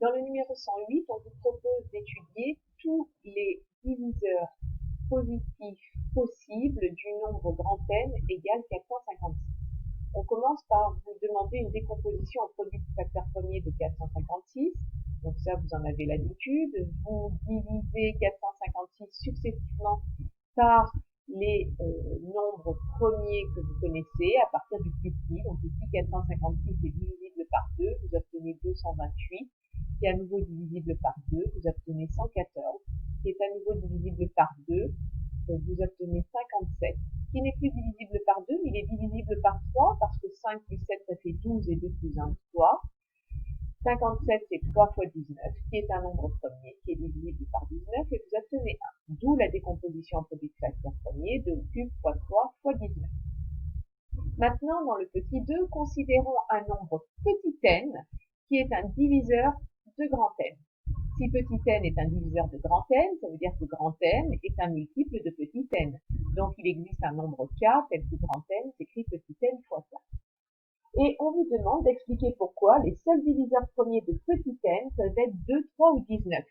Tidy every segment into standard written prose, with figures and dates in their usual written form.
Dans le numéro 108, on vous propose d'étudier tous les diviseurs positifs possibles du nombre grand N égal 456. On commence par vous demander une décomposition en produit de facteur premier de 456. Donc ça, vous en avez l'habitude. Vous divisez 456 successivement par les nombres premiers que vous connaissez à partir du plus petit. Donc ici, 456 est divisible par 2, vous obtenez 228, qui est à nouveau divisible par 2, vous obtenez 114, qui est à nouveau divisible par 2, vous obtenez 57, qui n'est plus divisible par 2, mais il est divisible par 3, parce que 5 plus 7, ça fait 12, et 2 plus 1, 3. 57, c'est 3 fois 19, qui est un nombre premier, qui est divisible par 19, et vous obtenez 1. D'où la décomposition en produit de facteur premier, 2 au cube fois 3 fois 19. Maintenant, dans le petit 2, considérons un nombre petit n, qui est un diviseur de grand N. Si petit n est un diviseur de grand N, ça veut dire que grand N est un multiple de petit n. Donc, il existe un nombre k tel que grand N s'écrit petit n fois k. Et on vous demande d'expliquer pourquoi les seuls diviseurs premiers de petit n peuvent être 2, 3 ou 19.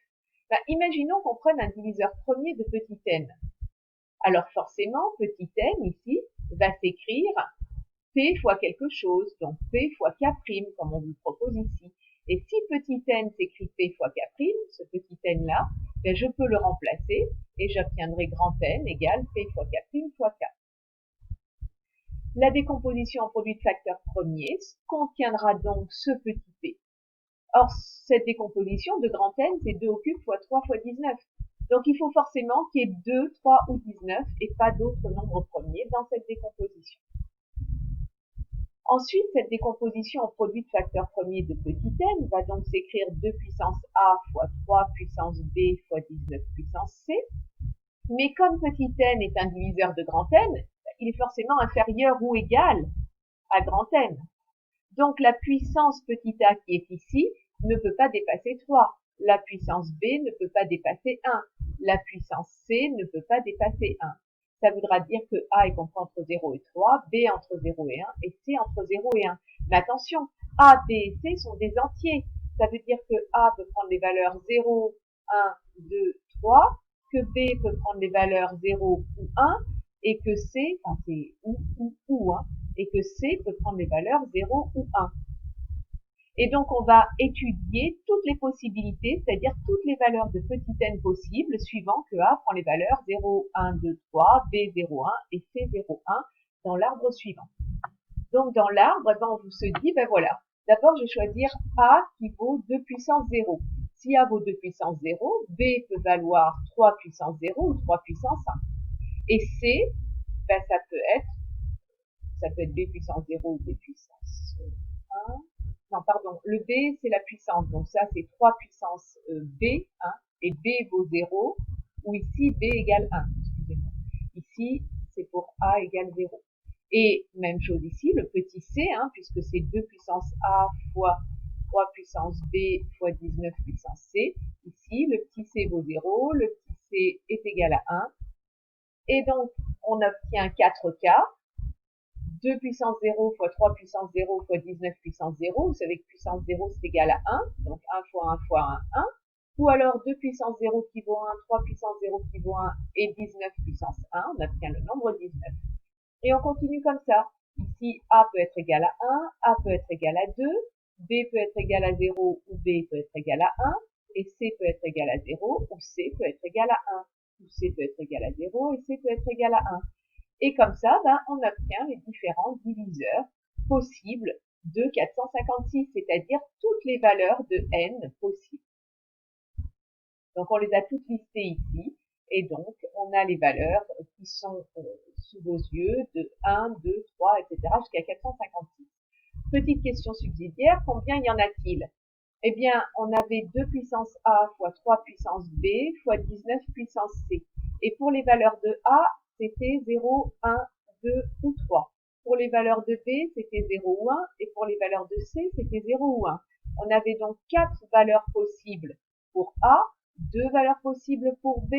Imaginons qu'on prenne un diviseur premier de petit n. Alors forcément, petit n ici va s'écrire p fois quelque chose, donc p fois k', comme on vous le propose ici. Et si petit n s'écrit p fois k', ce petit n là, je peux le remplacer et j'obtiendrai grand N égale p fois k' fois k. La décomposition en produit de facteur premier contiendra donc ce petit p. Or, cette décomposition de grand N, c'est 2 au cube fois 3 fois 19. Donc, il faut forcément qu'il y ait 2, 3 ou 19 et pas d'autres nombres premiers dans cette décomposition. Ensuite, cette décomposition en produit de facteur premier de petit n va donc s'écrire 2 puissance a fois 3 puissance b fois 19 puissance c. Mais comme petit n est un diviseur de grand N, il est forcément inférieur ou égal à grand N. Donc la puissance petit a qui est ici ne peut pas dépasser 3. La puissance b ne peut pas dépasser 1. La puissance c ne peut pas dépasser 1. Ça voudra dire que a est compris entre 0 et 3, b entre 0 et 1 et c entre 0 et 1. Mais attention, a, b et c sont des entiers. Ça veut dire que a peut prendre les valeurs 0, 1, 2, 3, que b peut prendre les valeurs 0 ou 1, et que c, enfin c'est ou, hein, et que c peut prendre les valeurs 0 ou 1. Et donc, on va étudier toutes les possibilités, c'est-à-dire toutes les valeurs de petit n possibles, suivant que A prend les valeurs 0, 1, 2, 3, B, 0, 1 et C, 0, 1 dans l'arbre suivant. Donc, dans l'arbre, on vous se dit, voilà, d'abord, je vais choisir A qui vaut 2 puissance 0. Si A vaut 2 puissance 0, B peut valoir 3 puissance 0 ou 3 puissance 1. Et C, ça peut être B puissance 0 ou B puissance 1. Non, pardon, le B, c'est la puissance. Donc ça, c'est 3 puissance B, hein, et B vaut 0, ou ici, B égale 1. Excusez-moi. Ici, c'est pour A égale 0. Et même chose ici, le petit c, hein, puisque c'est 2 puissance A fois 3 puissance B fois 19 puissance C. Ici, le petit c vaut 0, le petit c est égal à 1. Et donc, on obtient 4K. 2 puissance 0 fois 3 puissance 0 fois 19 puissance 0, vous savez que puissance 0 c'est égal à 1, donc 1 fois 1 fois 1, 1. Ou alors 2 puissance 0 qui vaut 1, 3 puissance 0 qui vaut 1 et 19 puissance 1, on obtient le nombre 19. Et on continue comme ça. Ici, A peut être égal à 1, A peut être égal à 2, B peut être égal à 0 ou B peut être égal à 1, et C peut être égal à 0 ou C peut être égal à 1, ou C peut être égal à 0 et C peut être égal à 1. Et comme ça, on obtient les différents diviseurs possibles de 456, c'est-à-dire toutes les valeurs de n possibles. Donc, on les a toutes listées ici, et donc, on a les valeurs qui sont sous vos yeux de 1, 2, 3, etc. jusqu'à 456. Petite question subsidiaire, combien y en a-t-il? Eh bien, on avait 2 puissance A fois 3 puissance B fois 19 puissance C. Et pour les valeurs de A, c'était 0, 1, 2 ou 3. Pour les valeurs de B, c'était 0 ou 1, et pour les valeurs de C, c'était 0 ou 1. On avait donc 4 valeurs possibles pour A, 2 valeurs possibles pour B,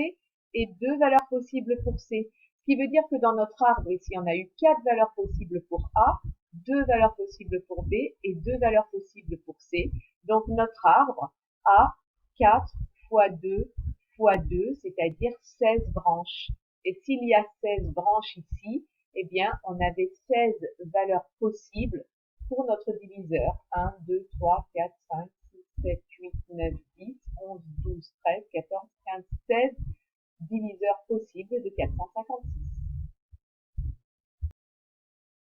et 2 valeurs possibles pour C. Ce qui veut dire que dans notre arbre, ici, on a eu 4 valeurs possibles pour A, 2 valeurs possibles pour B, et 2 valeurs possibles pour C. Donc notre arbre a 4 fois 2 fois 2, c'est-à-dire 16 branches. Et s'il y a 16 branches ici, eh bien, on avait 16 valeurs possibles pour notre diviseur. 1, 2, 3, 4, 5, 6, 7, 8, 9, 10, 11, 12, 13, 14, 15, 16 diviseurs possibles de 456.